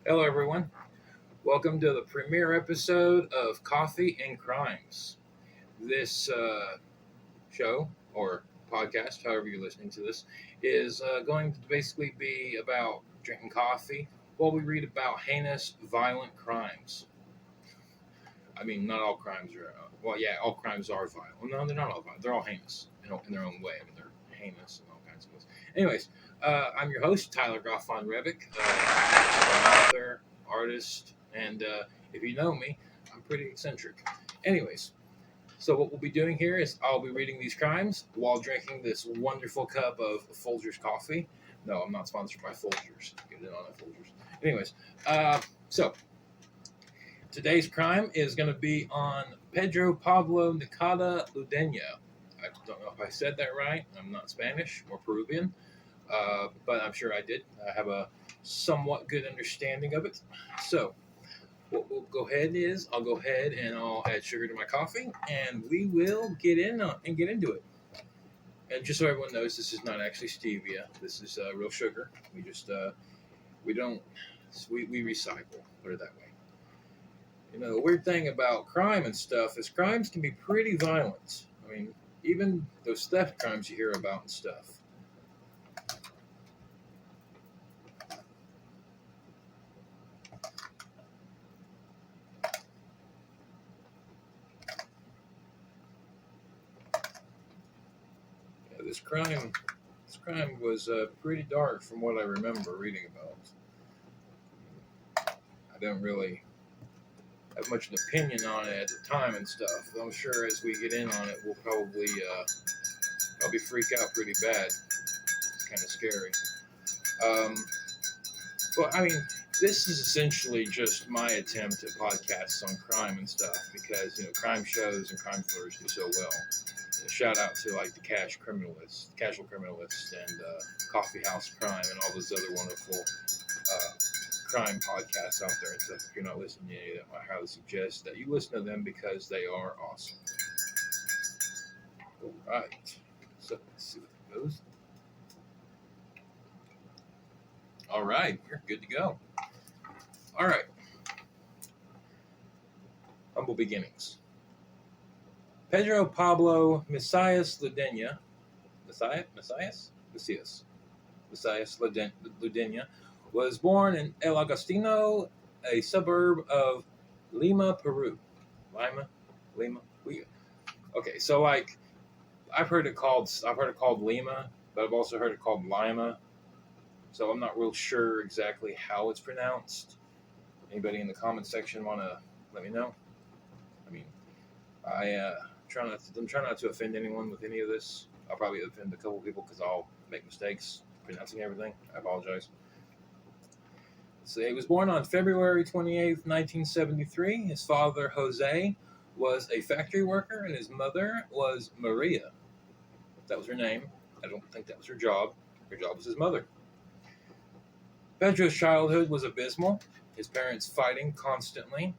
Hello, everyone. Welcome to the premiere episode of Coffee and Crimes. This show or podcast, however you're listening to this, is going to basically be about drinking coffee while we read about heinous, violent crimes. I mean, not all crimes are, well, yeah, all crimes are violent. Well, no, they're not all violent. They're all heinous in their own way. I mean, they're heinous in all kinds of ways. Anyways, I'm your host, Tyler Goff von Revick, author, artist, and if you know me, I'm pretty eccentric. Anyways, so what we'll be doing here is I'll be reading these crimes while drinking this wonderful cup of Folgers coffee. No, I'm not sponsored by Folgers. Get it on at Folgers. Anyways, so today's crime is going to be on Pedro Pablo Nakada Ludená. I don't know if I said that right. I'm not Spanish or Peruvian, but I'm sure I did. I have a somewhat good understanding of it. So, what we'll go ahead is I'll go ahead and I'll add sugar to my coffee, and we will get into it. And just so everyone knows, this is not actually stevia. This is real sugar. We don't we recycle. Put it that way. You know, the weird thing about crime and stuff is crimes can be pretty violent. I mean, even those theft crimes you hear about and stuff. Yeah, this crime was pretty dark from what I remember reading about. I don't really have much an opinion on it at the time and stuff. I'm sure as we get in on it, we'll probably freak out pretty bad. It's kind of scary. Um, but I mean, this is essentially just my attempt at podcasts on crime and stuff because crime shows and crime thrillers do so well. Shout out to like the Casual Criminalist, and Coffee House Crime, and all those other wonderful crime podcasts out there and stuff. If you're not listening to any of them, I highly suggest that you listen to them because they are awesome. All right, so let's see what that goes. All right, we're good to go. All right, humble beginnings. Pedro Pablo Messias Ludená, Messias Ludená was born in El Agostino, a suburb of Lima, Peru. Lima. Okay, so like I've heard it called Lima, but I've also heard it called Lima. So I'm not real sure exactly how it's pronounced. Anybody in the comment section want to let me know? I mean, I'm trying not to offend anyone with any of this. I'll probably offend a couple people because I'll make mistakes pronouncing everything. I apologize. So he was born on February 28th, 1973. His father, Jose, was a factory worker, and his mother was Maria. That was her name. I don't think that was her job. Her job was his mother. Pedro's childhood was abysmal, his parents fighting constantly.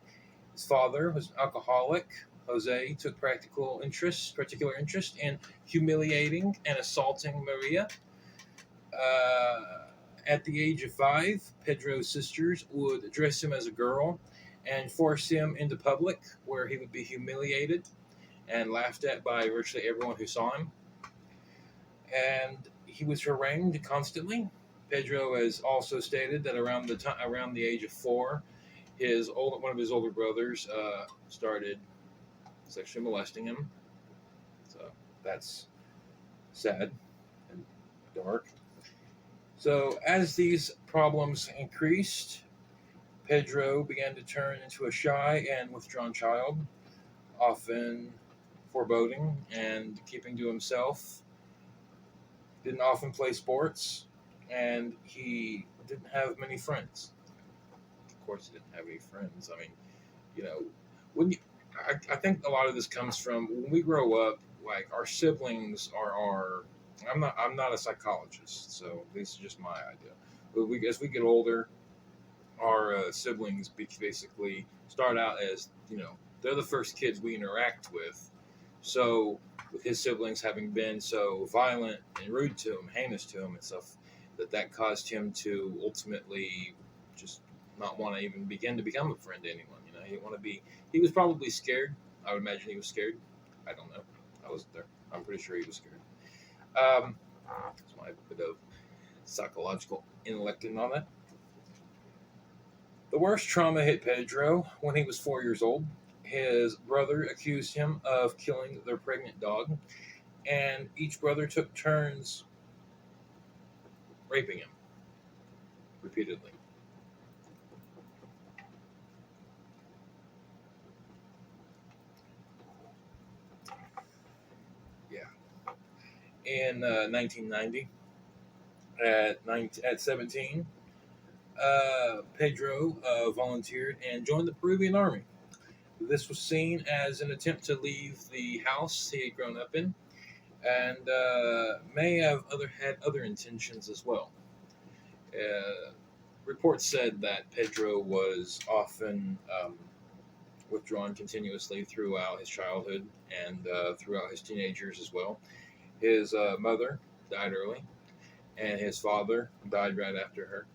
His father was an alcoholic. Jose took particular interest in humiliating and assaulting Maria. At the age of 5, Pedro's sisters would dress him as a girl and force him into public where he would be humiliated and laughed at by virtually everyone who saw him. And he was harangued constantly. Pedro has also stated that around the age of 4, one of his older brothers started sexually molesting him. So that's sad and dark. So as these problems increased, Pedro began to turn into a shy and withdrawn child, often foreboding and keeping to himself. Didn't often play sports, and he didn't have many friends. Of course, he didn't have any friends. I mean, you know, when you, I think a lot of this comes from when we grow up. Like our siblings are our. I'm not a psychologist, so this is just my idea. But as we get older, our siblings basically start out as they're the first kids we interact with. So with his siblings having been so violent and rude to him, heinous to him, and stuff, that caused him to ultimately just not want to even begin to become a friend to anyone. He didn't want to be. He was probably scared. I would imagine he was scared. I don't know. I wasn't there. I'm pretty sure he was scared. That's my bit of psychological intellect in on that. The worst trauma hit Pedro when he was 4 years old. His brother accused him of killing their pregnant dog, and each brother took turns raping him repeatedly. Yeah. In 1990, at 17, Pedro volunteered and joined the Peruvian army. This was seen as an attempt to leave the house he had grown up in, and may have had other intentions as well. Uh, Reports said that Pedro was often withdrawn continuously throughout his childhood and throughout his teenagers as well. His mother died early, and his father died right after her,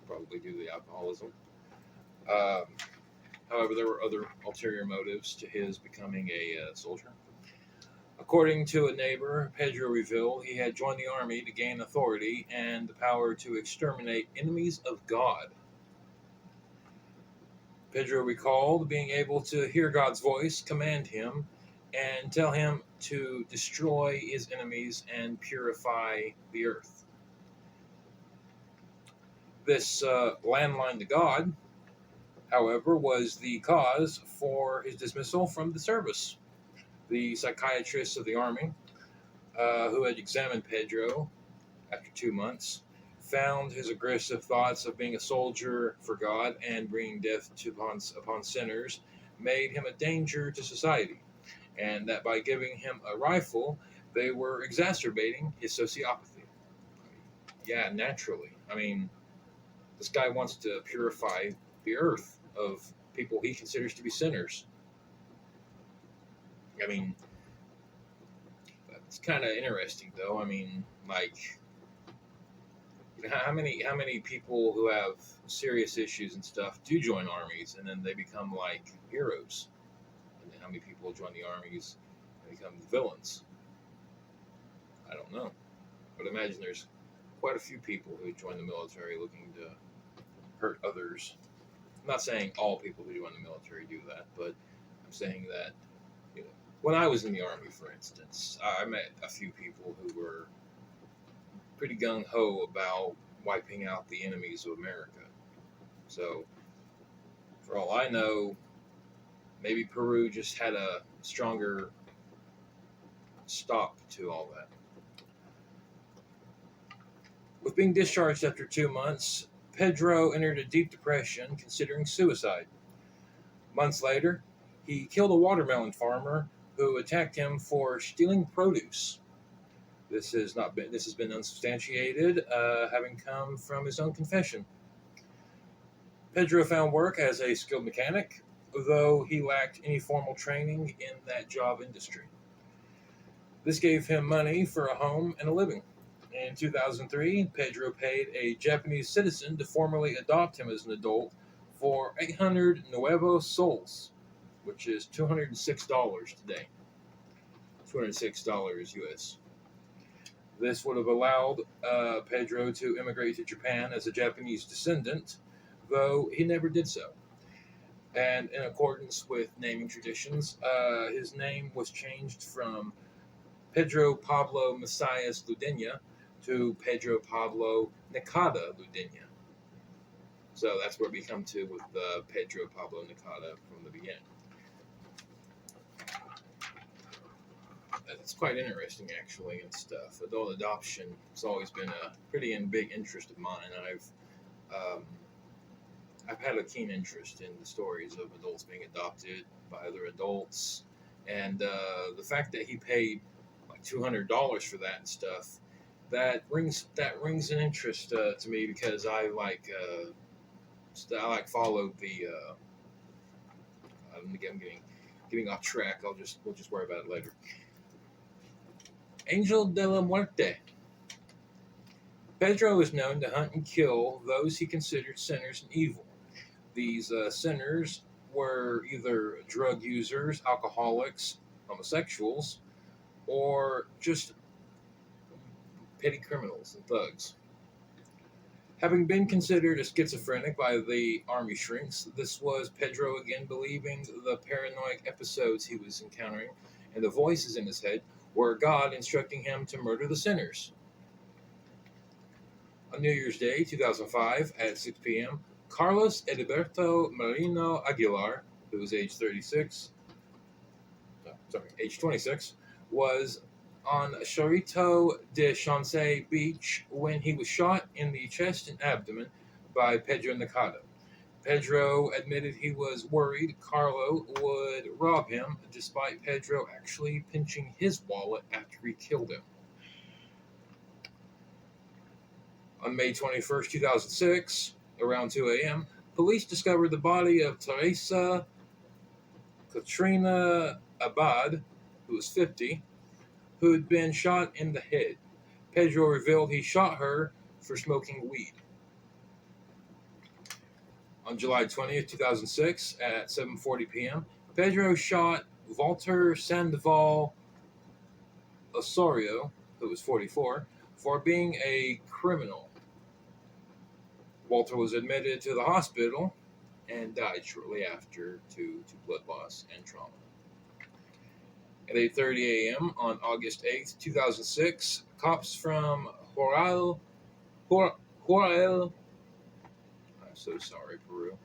probably due to alcoholism. Um, However, there were other ulterior motives to his becoming a soldier. According to a neighbor, Pedro revealed he had joined the army to gain authority and the power to exterminate enemies of God. Pedro recalled being able to hear God's voice command him and tell him to destroy his enemies and purify the earth. This landline to God, however, was the cause for his dismissal from the service. The psychiatrists of the army, who had examined Pedro after 2 months, found his aggressive thoughts of being a soldier for God and bringing death upon sinners made him a danger to society, and that by giving him a rifle, they were exacerbating his sociopathy. Yeah, naturally. I mean, this guy wants to purify the earth of people he considers to be sinners. I mean, it's kind of interesting, though. I mean, like, how many people who have serious issues and stuff do join armies and then they become like heroes, and then how many people join the armies and become villains? I don't know, but imagine there's quite a few people who join the military looking to hurt others. I'm not saying all people who join the military do that, but I'm saying that, when I was in the army, for instance, I met a few people who were pretty gung ho about wiping out the enemies of America. So, for all I know, maybe Peru just had a stronger stop to all that. With being discharged after 2 months, Pedro entered a deep depression, considering suicide. Months later, he killed a watermelon farmer who attacked him for stealing produce. This has been unsubstantiated, having come from his own confession. Pedro found work as a skilled mechanic, though he lacked any formal training in that job industry. This gave him money for a home and a living. In 2003, Pedro paid a Japanese citizen to formally adopt him as an adult for 800 nuevos soles, which is $206 today. $206 US. This would have allowed Pedro to immigrate to Japan as a Japanese descendant, though he never did so. And in accordance with naming traditions, his name was changed from Pedro Pablo Messias Ludená to Pedro Pablo Nakada Ludená. So that's where we come to with Pedro Pablo Nakada from the beginning. It's quite interesting, actually, and stuff. Adult adoption has always been a pretty big interest of mine. I've had a keen interest in the stories of adults being adopted by other adults, and the fact that he paid like $200 for that and stuff, that rings an interest to me, because I followed the. I'm getting off track. We'll just worry about it later. Angel de la Muerte. Pedro is known to hunt and kill those he considered sinners and evil. These sinners were either drug users, alcoholics, homosexuals, or just petty criminals and thugs. Having been considered a schizophrenic by the army shrinks, this was Pedro again believing the paranoid episodes he was encountering and the voices in his head were God instructing him to murder the sinners. On New Year's Day, 2005, at 6 p.m., Carlos Edilberto Marino Aguilar, who was age 26, was on Charito de Chancé Beach when he was shot in the chest and abdomen by Pedro Nakada. Pedro admitted he was worried Carlo would rob him, despite Pedro actually pinching his wallet after he killed him. On May 21st, 2006, around 2 a.m., police discovered the body of Teresa Katrina Abad, who was 50, who had been shot in the head. Pedro revealed he shot her for smoking weed. On July 20th, 2006, at 7:40 p.m., Pedro shot Walter Sandoval Osorio, who was 44, for being a criminal. Walter was admitted to the hospital and died shortly after to blood loss and trauma. At 8:30 a.m. on August 8th, 2006, cops from Joral, I'm so sorry, Peru,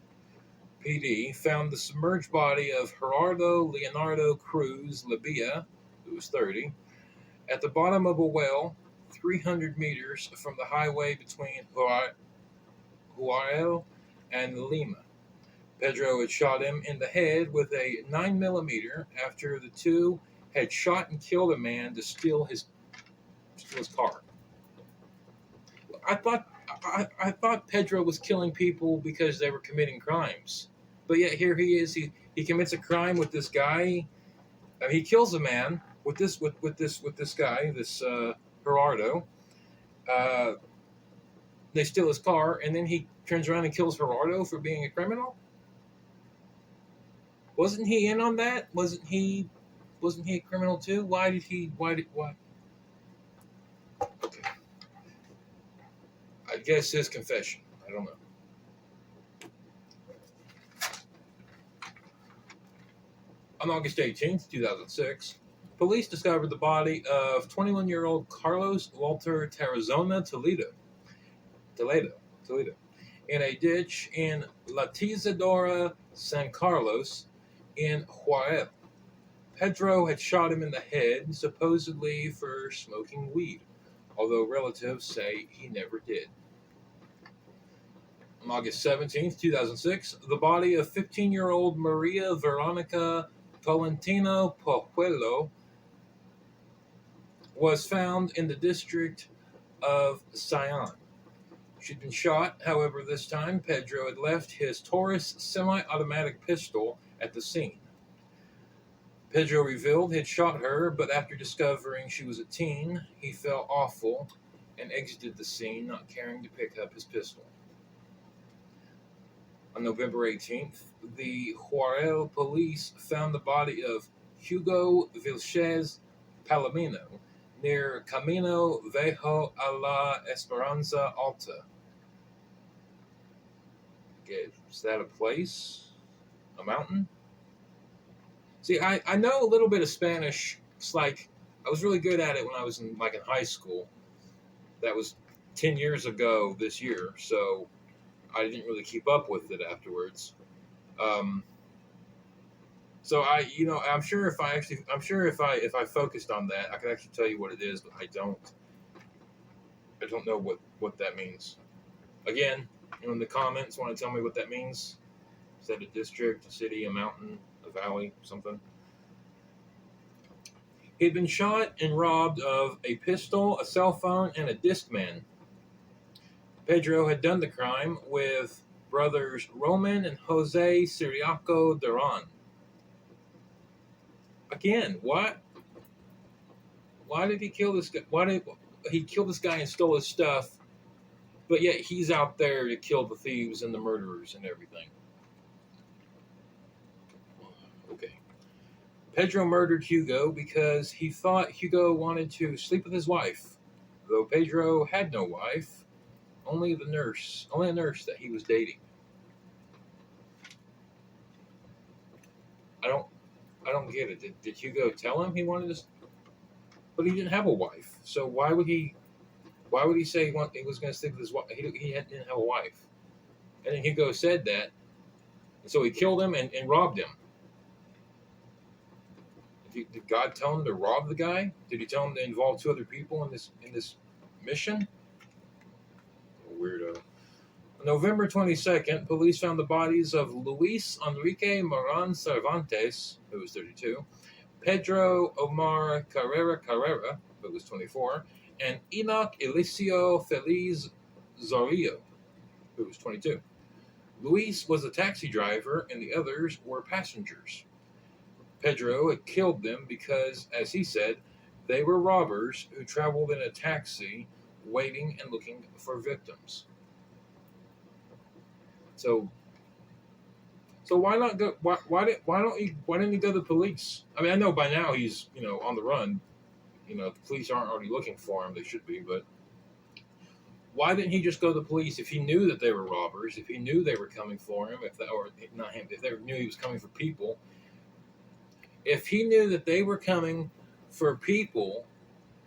PD found the submerged body of Gerardo Leonardo Cruz Labia, who was 30, at the bottom of a well 300 meters from the highway between Huaral and Lima. Pedro had shot him in the head with a 9mm after the two had shot and killed a man to steal his car. I thought Pedro was killing people because they were committing crimes, but yet here he is. He commits a crime with this guy. He kills a man with this guy, this Gerardo. Uh, they steal his car, and then he turns around and kills Gerardo for being a criminal. Wasn't he in on that? Wasn't he a criminal too? Why? Okay. I guess his confession. I don't know. On August 18th, 2006, police discovered the body of 21-year-old Carlos Walter Tarazona Toledo, in a ditch in La Tizadora, San Carlos, in Juarez. Pedro had shot him in the head, supposedly for smoking weed, although relatives say he never did. On August 17th, 2006, the body of 15-year-old Maria Veronica Tolentino Pojuelo was found in the district of Sion. She'd been shot, however, this time Pedro had left his Taurus semi-automatic pistol at the scene. Pedro revealed he'd shot her, but after discovering she was a teen, he felt awful and exited the scene, not caring to pick up his pistol. On November 18th, the Juarez police found the body of Hugo Vilches Palomino near Camino Viejo a la Esperanza Alta. Is that a place? A mountain? See, I know a little bit of Spanish. It's like I was really good at it when I was in high school. That was 10 years ago this year, so I didn't really keep up with it afterwards. So I'm sure if I focused on that, I could actually tell you what it is, but I don't know what that means. Again, in the comments, want to tell me what that means? Is that a district, a city, a mountain, a valley, something? He had been shot and robbed of a pistol, a cell phone, and a Discman. Pedro had done the crime with brothers Roman and Jose Ciriaco Duran. Again, why did he kill this guy? Why did he kill this guy and stole his stuff But yet he's out there to kill the thieves and the murderers and everything. Okay. Pedro murdered Hugo because he thought Hugo wanted to sleep with his wife, though Pedro had no wife, only a nurse that he was dating. I don't I don't get it. Did Hugo tell him he wanted to? But he didn't have a wife, so why would he? Why would he say he was going to stick with his wife? He didn't have a wife, and then Hugo said that, and so he killed him and robbed him. Did God tell him to rob the guy? Did he tell him to involve two other people in this mission? Weirdo. On November 22nd, police found the bodies of Luis Enrique Moran Cervantes, who was 32, Pedro Omar Carrera, who was 24, and Enoch Elicio Feliz Zorillo, who was 22. Luis was a taxi driver, and the others were passengers. Pedro had killed them because, as he said, they were robbers who traveled in a taxi, waiting and looking for victims. So why not go? Why didn't he go to the police? I mean, I know by now he's on the run. The police aren't already looking for him. They should be, but why didn't he just go to the police if he knew that they were robbers? If he knew they were coming for him, if they knew he was coming for people. If he knew that they were coming for people,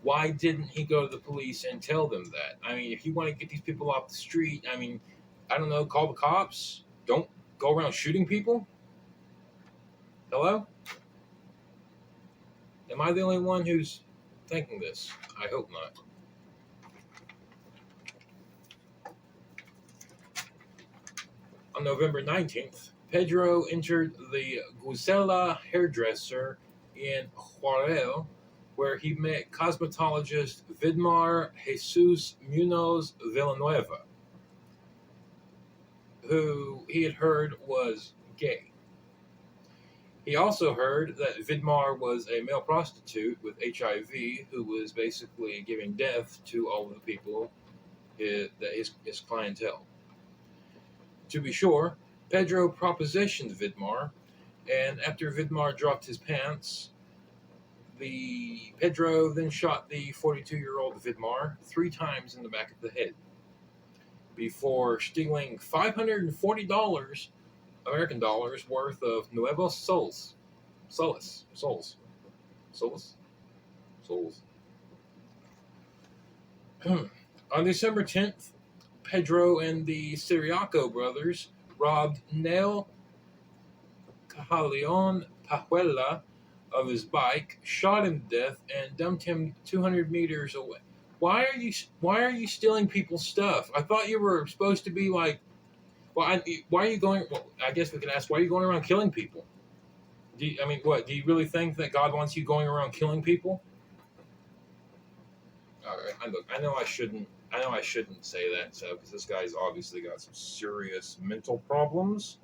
why didn't he go to the police and tell them that? I mean, if you want to get these people off the street, I mean, I don't know, call the cops. Don't go around shooting people. Hello? Am I the only one who's thinking this? I hope not. On November 19th, Pedro entered the Gusela hairdresser in Juarez, where he met cosmetologist Vidmar Jesus Munoz Villanueva, who he had heard was gay. He also heard that Vidmar was a male prostitute with HIV who was basically giving death to all of the people, his clientele. To be sure, Pedro propositioned Vidmar, and after Vidmar dropped his pants, Pedro then shot the 42-year-old Vidmar 3 times in the back of the head before stealing $540 American dollars worth of nuevos soles. On December 10th, Pedro and the Ciriaco brothers robbed Nel Cajaleon Pajuela of his bike, shot him to death, and dumped him 200 meters away. Why are you stealing people's stuff? I thought you were supposed to be like, why are you going? Well, I guess we could ask, why are you going around killing people? Do you really think that God wants you going around killing people? All right, I know I shouldn't say that because this guy's obviously got some serious mental problems.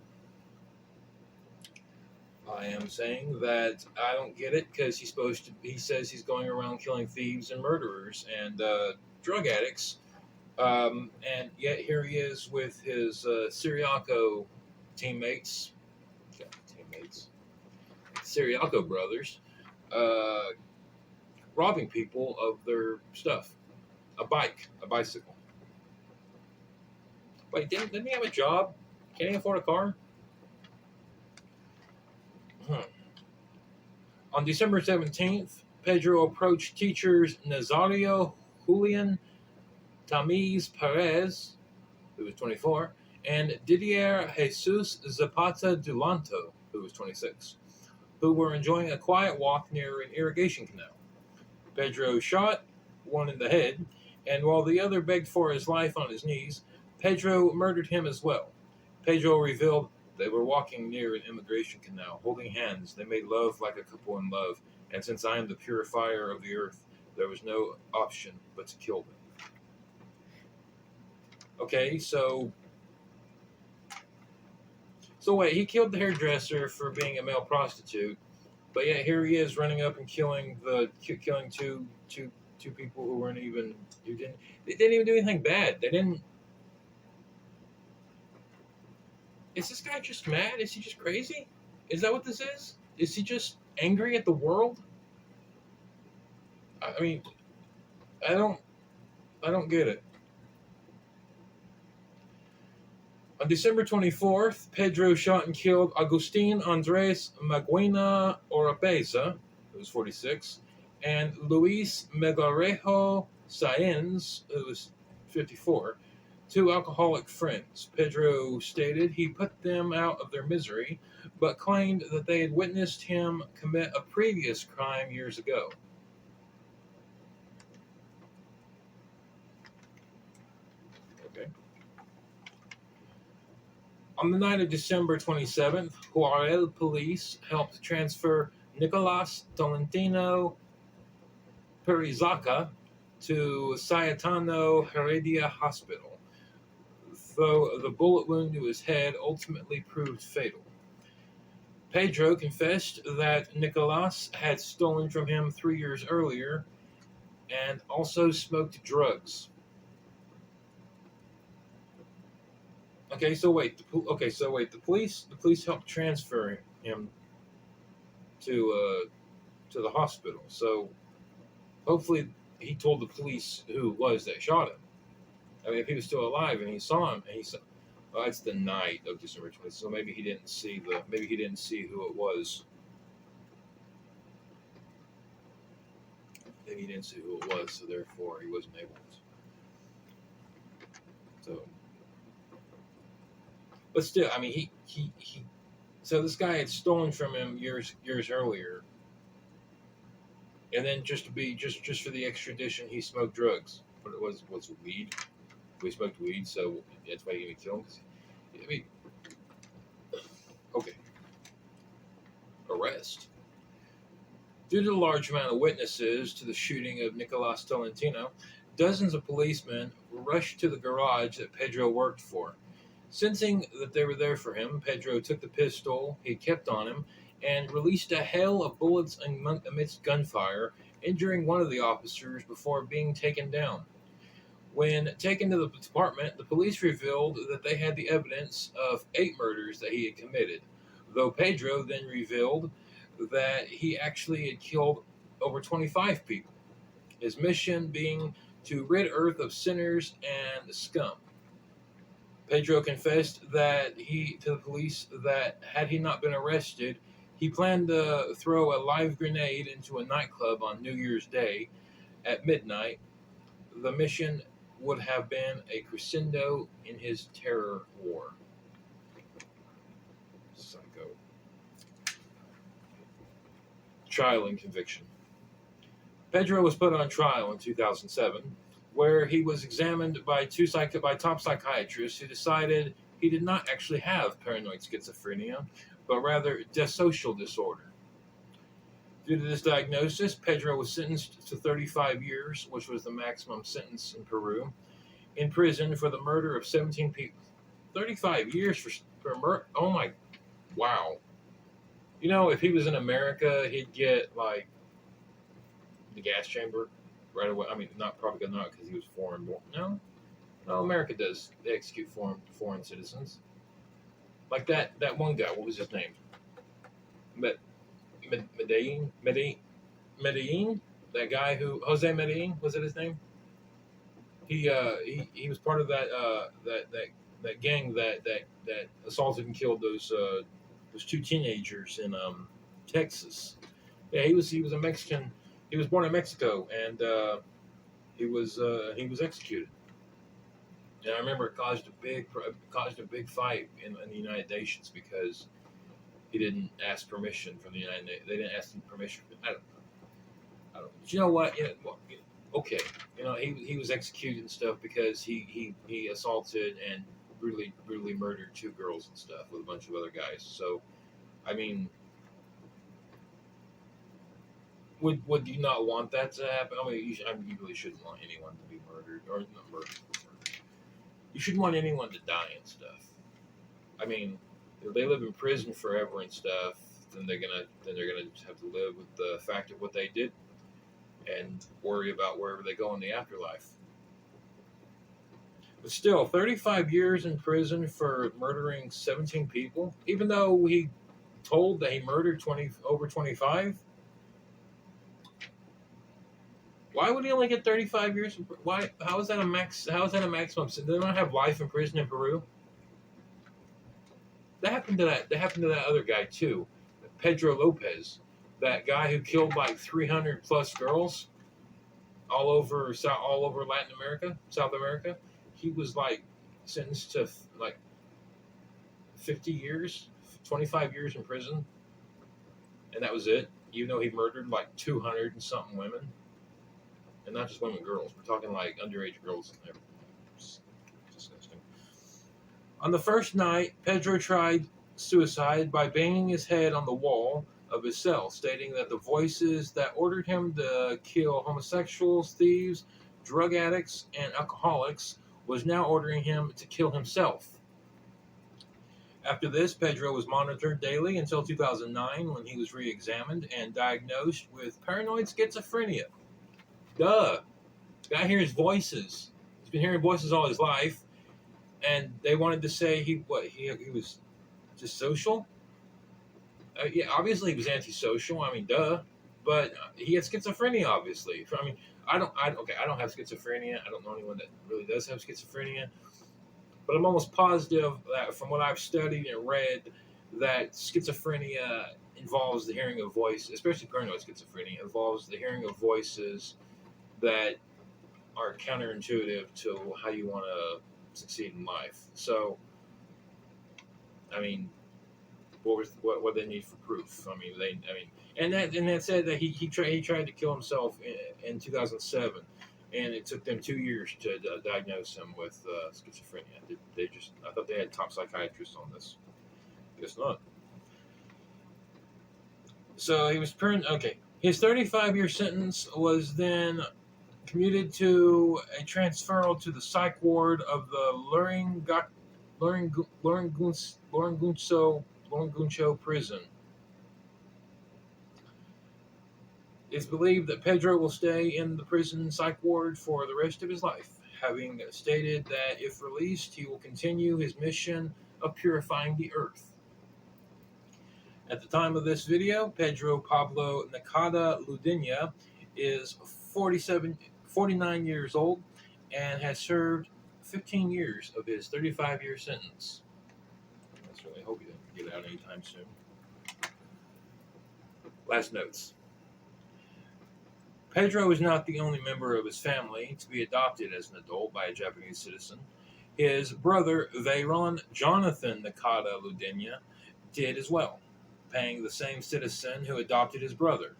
I am saying that I don't get it because he says he's going around killing thieves and murderers and drug addicts, and yet here he is with his Ciriaco teammates, Ciriaco brothers, robbing people of their stuff, a bicycle. Wait, didn't he have a job? Can't he afford a car? On December 17th, Pedro approached teachers Nazario Julian Tamiz Perez, who was 24, and Didier Jesus Zapata Dulanto, who was 26, who were enjoying a quiet walk near an irrigation canal. Pedro shot one in the head, and while the other begged for his life on his knees, Pedro murdered him as well. Pedro revealed they were walking near an immigration canal, holding hands. They made love like a couple in love, and since I am the purifier of the earth, there was no option but to kill them. Okay, so wait, he killed the hairdresser for being a male prostitute, but yet here he is running up and killing two people who didn't even do anything bad. They didn't Is this guy just mad? Is he just crazy? Is that what this is? Is he just angry at the world? I mean, I don't, I don't get it. On December 24th, Pedro shot and killed Agustin Andres Maguina Oropeza, who was 46, and Luis Megarejo Saenz, who was 54, two alcoholic friends. Pedro stated he put them out of their misery, but claimed that they had witnessed him commit a previous crime years ago. Okay. On the night of December 27th, Huarel police helped transfer Nicolas Tolentino Perizaca to Sayetano Heredia Hospital, though the bullet wound to his head ultimately proved fatal. Pedro confessed that Nicolas had stolen from him 3 years earlier and also smoked drugs. The police helped transfer him to the hospital. So hopefully he told the police who it was that shot him. I mean, if he was still alive and he saw him, and he saw, well, it's the night of December 20th, so maybe he didn't see who it was. Maybe he didn't see who it was, so therefore he wasn't able to. So, but still, I mean, he so this guy had stolen from him years earlier, and then just for the extradition, he smoked drugs. But it was weed. We smoked weed, so that's why he didn't kill him. I mean, okay, arrest. Due to the large amount of witnesses to the shooting of Nicolas Tolentino, dozens of policemen rushed to the garage that Pedro worked for. Sensing that they were there for him, Pedro took the pistol he kept on him and released a hail of bullets amidst gunfire, injuring one of the officers before being taken down. When taken to the department, the police revealed that they had the evidence of 8 murders that he had committed, though Pedro then revealed that he actually had killed over 25 people, his mission being to rid Earth of sinners and scum. Pedro confessed to the police that had he not been arrested, he planned to throw a live grenade into a nightclub on New Year's Day at midnight. The mission would have been a crescendo in his terror war. Psycho. Trial and conviction. Pedro was put on trial in 2007, where he was examined by top psychiatrists who decided he did not actually have paranoid schizophrenia, but rather dissocial disorder. Due to this diagnosis, Pedro was sentenced to 35 years, which was the maximum sentence in Peru, in prison for the murder of 17 people. 35 years for murder? Oh my, wow. You know, if he was in America, he'd get like the gas chamber right away. I mean, probably not because he was foreign born. No, America does. They execute foreign citizens. Like that one guy. What was his name? Medellin. That guy who Jose Medellin, was it his name? He was part of that gang that assaulted and killed those 2 teenagers in Texas. Yeah, he was a Mexican. He was born in Mexico, and he was executed. And I remember it caused a big fight in the United Nations because he didn't ask permission from the United Nations. They didn't ask him permission. I don't. But you know what? Okay. He was executed and stuff because he assaulted and brutally murdered 2 girls and stuff with a bunch of other guys. So, I mean, would you not want that to happen? I mean, you really shouldn't want anyone to be murdered or not murdered. You shouldn't want anyone to die and stuff. I mean, if they live in prison forever and stuff, then they're gonna have to live with the fact of what they did and worry about wherever they go in the afterlife. But still, 35 years in prison for murdering 17 people, even though he told that he murdered 25. Why would he only get 35 years? Why? How is that a max? How is that a maximum? So they don't have life in prison in Peru. That happened to that. That happened to that other guy too, Pedro Lopez, that guy who killed like 300 plus girls all over Latin America, South America. He was like sentenced to like 50 years, 25 years in prison, and that was it. Even though he murdered like 200 and something women, and not just women, girls. We're talking like underage girls and everything. It's disgusting. On the first night, Pedro tried suicide by banging his head on the wall of his cell, stating that the voices that ordered him to kill homosexuals, thieves, drug addicts, and alcoholics was now ordering him to kill himself. After this, Pedro was monitored daily until 2009 when he was re-examined and diagnosed with paranoid schizophrenia. Duh. Guy hears voices. He's been hearing voices all his life, and they wanted to say he was just social. Yeah, obviously he was antisocial. I mean, duh. But he had schizophrenia, obviously. I mean, I don't have schizophrenia. I don't know anyone that really does have schizophrenia. But I'm almost positive that from what I've studied and read, that schizophrenia involves the hearing of voices, especially paranoid schizophrenia, involves the hearing of voices that are counterintuitive to how you want to succeed in life. So, I mean, what they need for proof? And that said that he tried to kill himself in 2007, and it took them 2 years to diagnose him with schizophrenia. I thought they had top psychiatrists on this. Guess not. So he was okay. His 35-year sentence was then commuted to a transferal to the psych ward of the Lorenzuncho prison. It's believed that Pedro will stay in the prison psych ward for the rest of his life, having stated that if released, he will continue his mission of purifying the earth. At the time of this video, Pedro Pablo Nakada Ludená is 49 years old and has served 15 years of his 35-year sentence. I certainly hope he doesn't get out anytime soon. Last notes. Pedro is not the only member of his family to be adopted as an adult by a Japanese citizen. His brother, Veyron Jonathan Nakada Ludená, did as well, paying the same citizen who adopted his brother,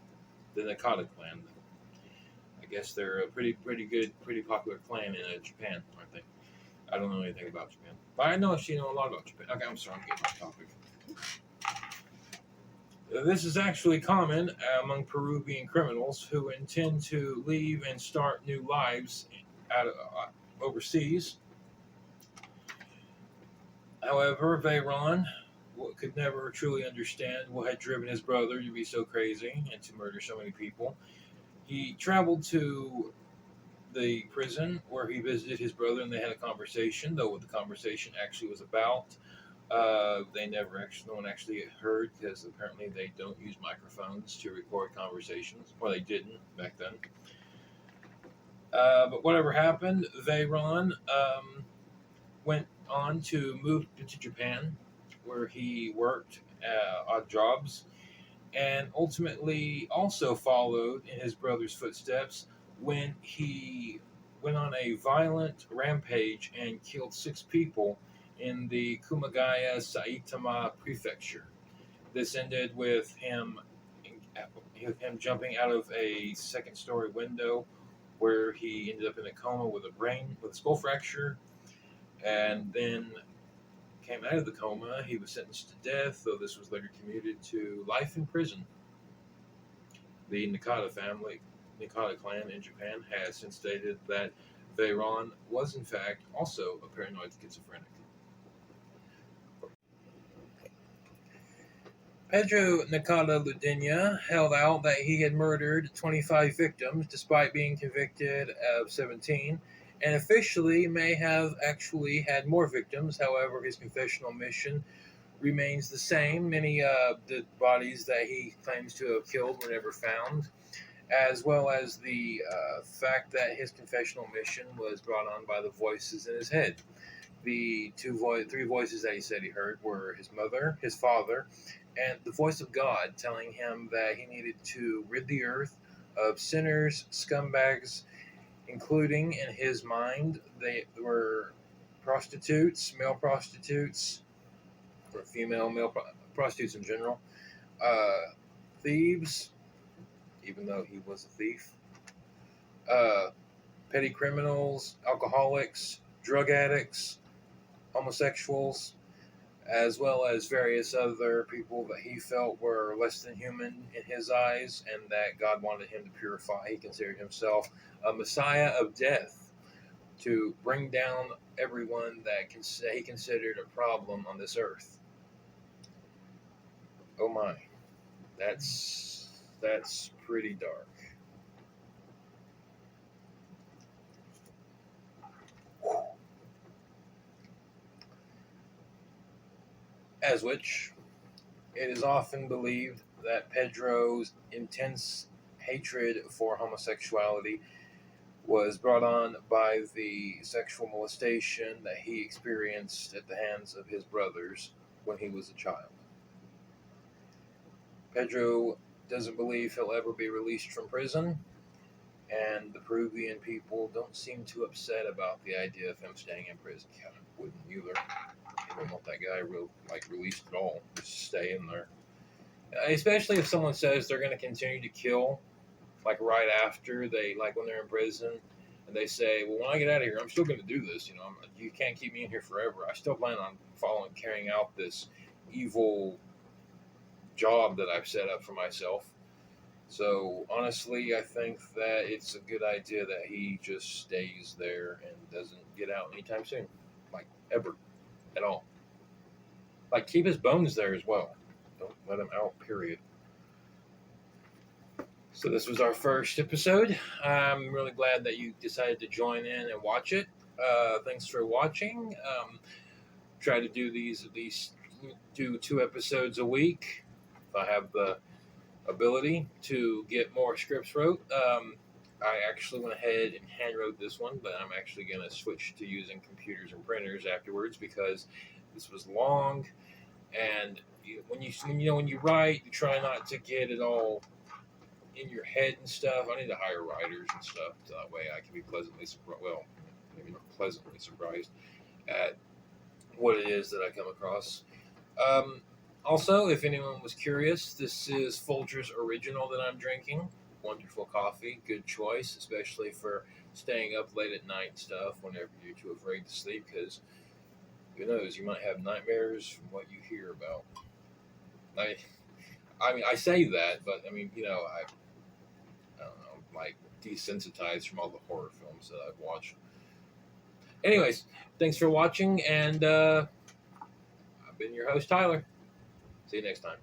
the Nakada clan. I guess they're a pretty good, pretty popular clan in Japan, aren't they? I don't know anything about Japan, but I know she knows a lot about Japan. Okay, I'm sorry, I'm getting off topic. This is actually common among Peruvian criminals who intend to leave and start new lives overseas. However, Veyron could never truly understand what had driven his brother to be so crazy and to murder so many people. He traveled to the prison where he visited his brother and they had a conversation, though what the conversation actually was about, no one actually heard because apparently they don't use microphones to record conversations, or they didn't back then. But whatever happened, Veyron went on to move to Japan, where he worked odd jobs, and ultimately also followed in his brother's footsteps when he went on a violent rampage and killed 6 people in the Kumagaya Saitama prefecture. This ended with him jumping out of a second-story window, where he ended up in a coma with a skull fracture, and then came out of the coma. He was sentenced to death, though this was later commuted to life in prison. The Nakada clan in Japan has since stated that Veyron was in fact also a paranoid schizophrenic. Pedro Nakada Ludená held out that he had murdered 25 victims despite being convicted of 17, and officially may have actually had more victims. However, his confessional mission remains the same. Many the bodies that he claims to have killed were never found, as well as the fact that his confessional mission was brought on by the voices in his head. The three voices that he said he heard were his mother, his father, and the voice of God telling him that he needed to rid the earth of sinners, scumbags, including in his mind they were prostitutes, male prostitutes, or female male prostitutes in general, uh, thieves, even though he was a thief, uh, petty criminals, alcoholics, drug addicts, homosexuals, as well as various other people that he felt were less than human in his eyes and that God wanted him to purify. He considered himself a Messiah of death to bring down everyone that he considered a problem on this earth. Oh my, that's pretty dark. As which it is often believed that Pedro's intense hatred for homosexuality was brought on by the sexual molestation that he experienced at the hands of his brothers when he was a child. Pedro doesn't believe he'll ever be released from prison, and the Peruvian people don't seem too upset about the idea of him staying in prison. Yeah, I wouldn't either. They don't want that guy released at all. Just stay in there. Especially if someone says they're going to continue to kill, like right after when they're in prison, and they say, "Well, when I get out of here, I'm still going to do this. You can't keep me in here forever. I still plan on carrying out this evil job that I've set up for myself." So honestly, I think that it's a good idea that he just stays there and doesn't get out anytime soon, like ever, at all. Like keep his bones there as well. Don't let him out. Period. So this was our first episode. I'm really glad that you decided to join in and watch it. Thanks for watching. Try to do these at least do 2 episodes a week. If I have the ability to get more scripts wrote. I actually went ahead and hand wrote this one, but I'm actually going to switch to using computers and printers afterwards because this was long, and when you write, you try not to get it all in your head and stuff. I need to hire writers and stuff so that way I can be pleasantly surprised at what it is that I come across. Also, if anyone was curious, this is Folger's Original that I'm drinking. Wonderful coffee, good choice, especially for staying up late at night and stuff whenever you're too afraid to sleep, because who knows, you might have nightmares from what you hear about. I say that, but I mean, I don't know, like desensitized from all the horror films that I've watched. Anyways, thanks for watching, and I've been your host, Tyler. See you next time.